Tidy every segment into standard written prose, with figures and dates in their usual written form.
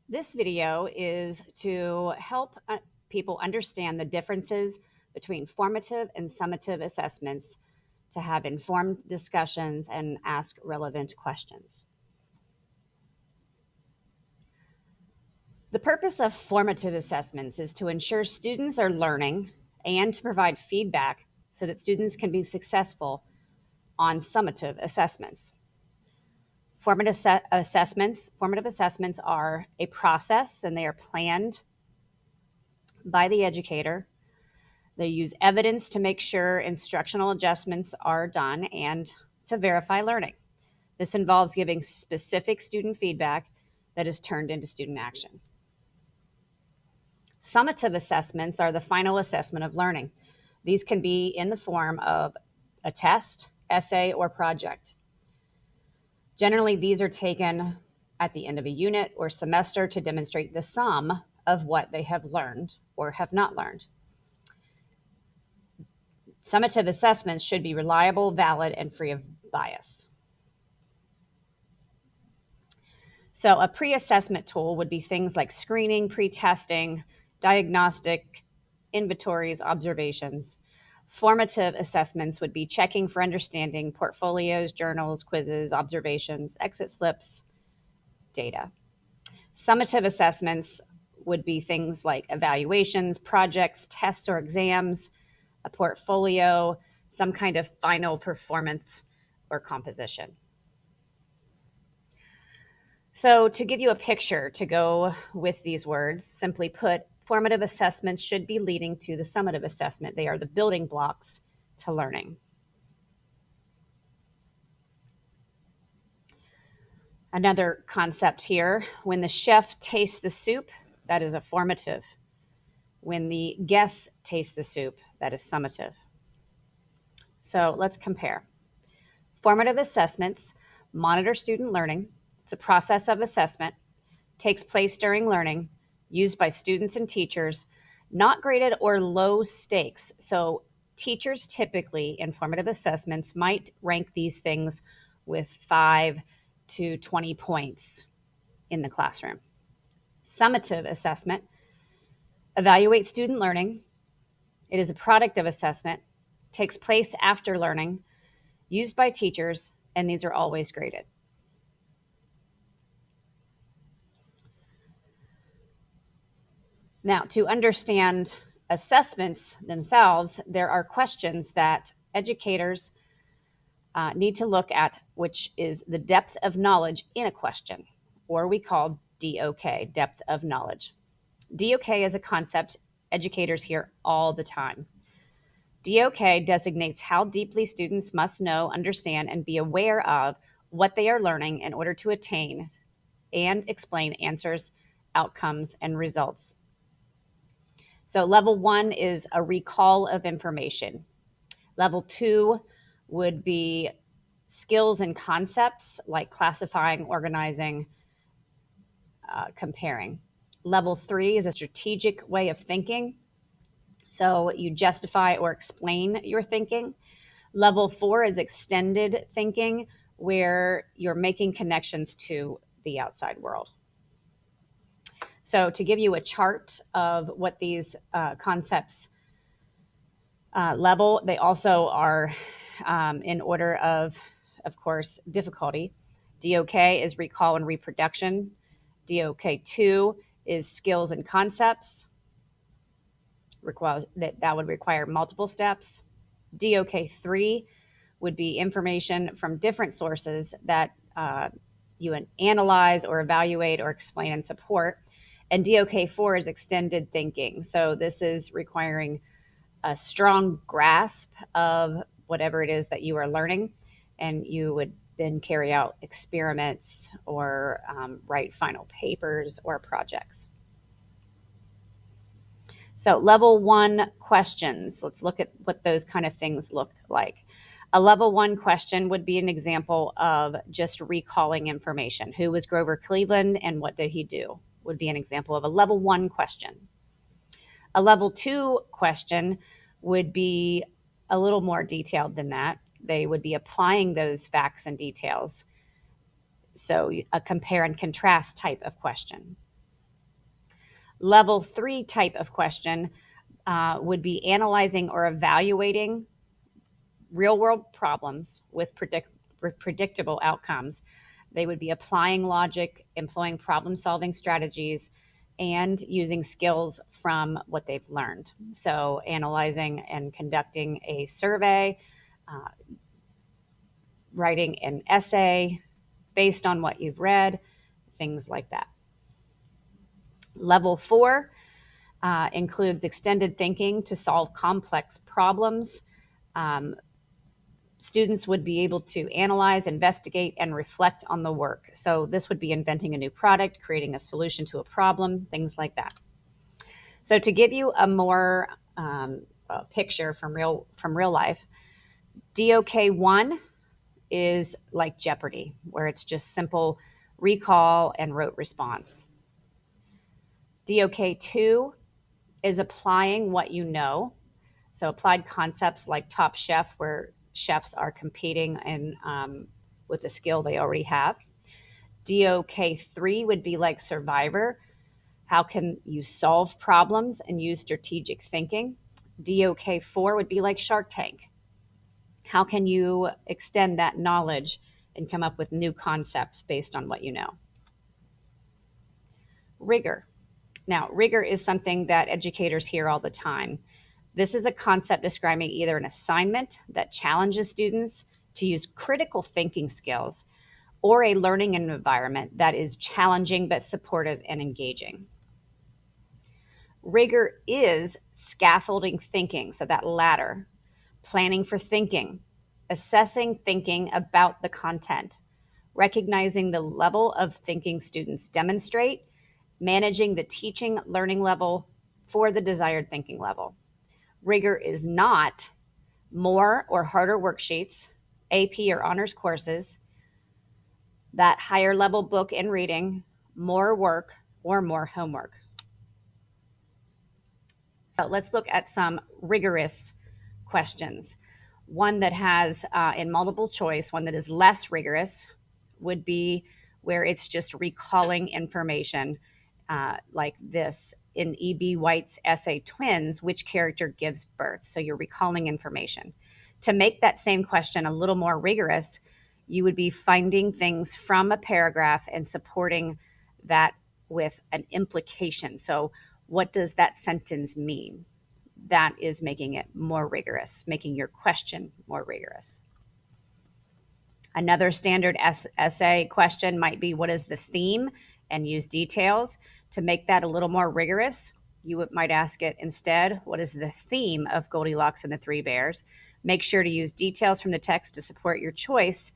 This video is to help people understand the differences between formative and summative assessments to have informed discussions and ask relevant questions. The purpose of formative assessments is to ensure students are learning and to provide feedback so that students can be successful on summative assessments. Formative assessments are a process and they are planned by the educator. They use evidence to make sure instructional adjustments are done and to verify learning. This involves giving specific student feedback that is turned into student action. Summative assessments are the final assessment of learning. These can be in the form of a test, essay, or project. Generally, these are taken at the end of a unit or semester to demonstrate the sum of what they have learned or have not learned. Summative assessments should be reliable, valid, and free of bias. So a pre-assessment tool would be things like screening, pre-testing, diagnostic, inventories, observations. Formative assessments would be checking for understanding, portfolios, journals, quizzes, observations, exit slips, data. Summative assessments would be things like evaluations, projects, tests or exams, a portfolio, some kind of final performance or composition. So to give you a picture to go with these words, simply put, formative assessments should be leading to the summative assessment. They are the building blocks to learning. Another concept here, when the chef tastes the soup, that is a formative. When the guests taste the soup, that is summative. So let's compare. Formative assessments monitor student learning. It's a process of assessment, takes place during learning, used by students and teachers, not graded or low stakes. So teachers typically in formative assessments might rank these things with 5 to 20 points in the classroom. Summative assessment evaluates student learning. It is a product of assessment, takes place after learning, used by teachers, and these are always graded. Now, to understand assessments themselves, there are questions that educators need to look at, which is the depth of knowledge in a question, or we call DOK, depth of knowledge. DOK is a concept educators hear all the time. DOK designates how deeply students must know, understand, and be aware of what they are learning in order to attain and explain answers, outcomes, and results. So level 1 is a recall of information. Level 2 would be skills and concepts like classifying, organizing, comparing. Level 3 is a strategic way of thinking. So you justify or explain your thinking. Level 4 is extended thinking, where you're making connections to the outside world. So to give you a chart of what these concepts level, they also are in order of course, difficulty. DOK is recall and reproduction. DOK 2 is skills and concepts. That would require multiple steps. DOK 3 would be information from different sources that you analyze or evaluate or explain and support. And DOK 4 is extended thinking. So this is requiring a strong grasp of whatever it is that you are learning, and you would then carry out experiments or write final papers or projects. So level 1 questions, let's look at what those kind of things look like. A level 1 question would be an example of just recalling information. Who was Grover Cleveland and what did he do? Would be an example of a level 1 question. A level 2 question would be a little more detailed than that. They would be applying those facts and details. So a compare and contrast type of question. Level 3 type of question would be analyzing or evaluating real world problems with predictable outcomes. They would be applying logic, employing problem solving strategies, and using skills from what they've learned. So, analyzing and conducting a survey, writing an essay based on what you've read, things like that. Level 4 includes extended thinking to solve complex problems. Students would be able to analyze, investigate, and reflect on the work. So this would be inventing a new product, creating a solution to a problem, things like that. So to give you a more picture from real life, DOK1 is like Jeopardy, where it's just simple recall and rote response. DOK2 is applying what you know. So applied concepts like Top Chef, where chefs are competing with the skill they already have. DOK3 would be like Survivor. How can you solve problems and use strategic thinking? DOK4 would be like Shark Tank. How can you extend that knowledge and come up with new concepts based on what you know? Rigor. Now, rigor is something that educators hear all the time. This is a concept describing either an assignment that challenges students to use critical thinking skills or a learning environment that is challenging but supportive and engaging. Rigor is scaffolding thinking, so that ladder, planning for thinking, assessing thinking about the content, recognizing the level of thinking students demonstrate, managing the teaching learning level for the desired thinking level. Rigor is not more or harder worksheets, AP or honors courses, that higher level book and reading, more work, or more homework. So let's look at some rigorous questions. One that has in multiple choice, one that is less rigorous would be where it's just recalling information like this. In E.B. White's essay Twins, which character gives birth? So you're recalling information. To make that same question a little more rigorous, you would be finding things from a paragraph and supporting that with an implication. So what does that sentence mean? That is making it more rigorous, making your question more rigorous. Another standard essay question might be, what is the theme? And use details. To make that a little more rigorous, you might ask it instead, what is the theme of Goldilocks and the Three Bears? Make sure to use details from the text to support your choice.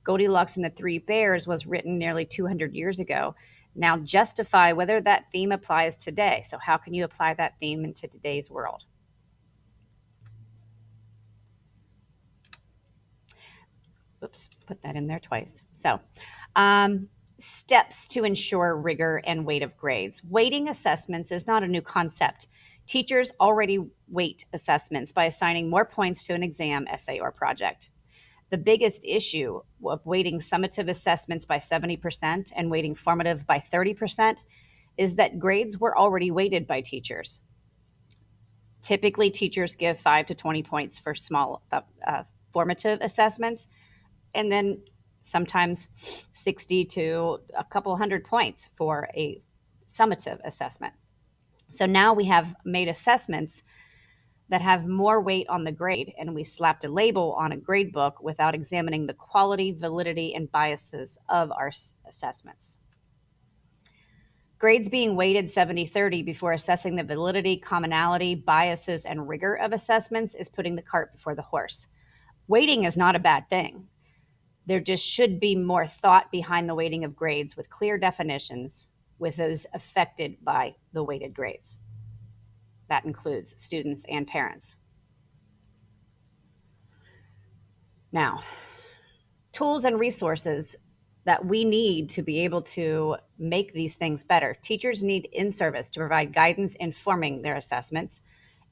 Goldilocks and the Three Bears was written nearly 200 years ago. Now justify whether that theme applies today. So how can you apply that theme into today's world? Oops, put that in there twice. So, steps to ensure rigor and weight of grades. Weighting assessments is not a new concept. Teachers already weight assessments by assigning more points to an exam, essay, or project. The biggest issue of weighting summative assessments by 70% and weighting formative by 30% is that grades were already weighted by teachers. Typically, teachers give 5 to 20 points for small formative assessments, and then sometimes 60 to a couple hundred points for a summative assessment. So now we have made assessments that have more weight on the grade, and we slapped a label on a grade book without examining the quality, validity, and biases of our assessments. Grades being weighted 70-30 before assessing the validity, commonality, biases, and rigor of assessments is putting the cart before the horse. Weighting is not a bad thing. There just should be more thought behind the weighting of grades with clear definitions with those affected by the weighted grades. That includes students and parents. Now, tools and resources that we need to be able to make these things better. Teachers need in-service to provide guidance informing their assessments,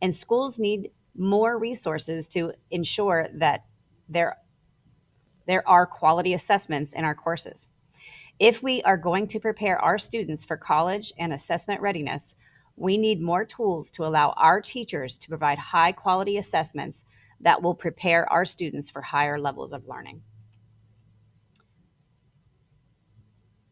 and schools need more resources to ensure that there are quality assessments in our courses. If we are going to prepare our students for college and assessment readiness, We need more tools to allow our teachers to provide high quality assessments that will prepare our students for higher levels of learning.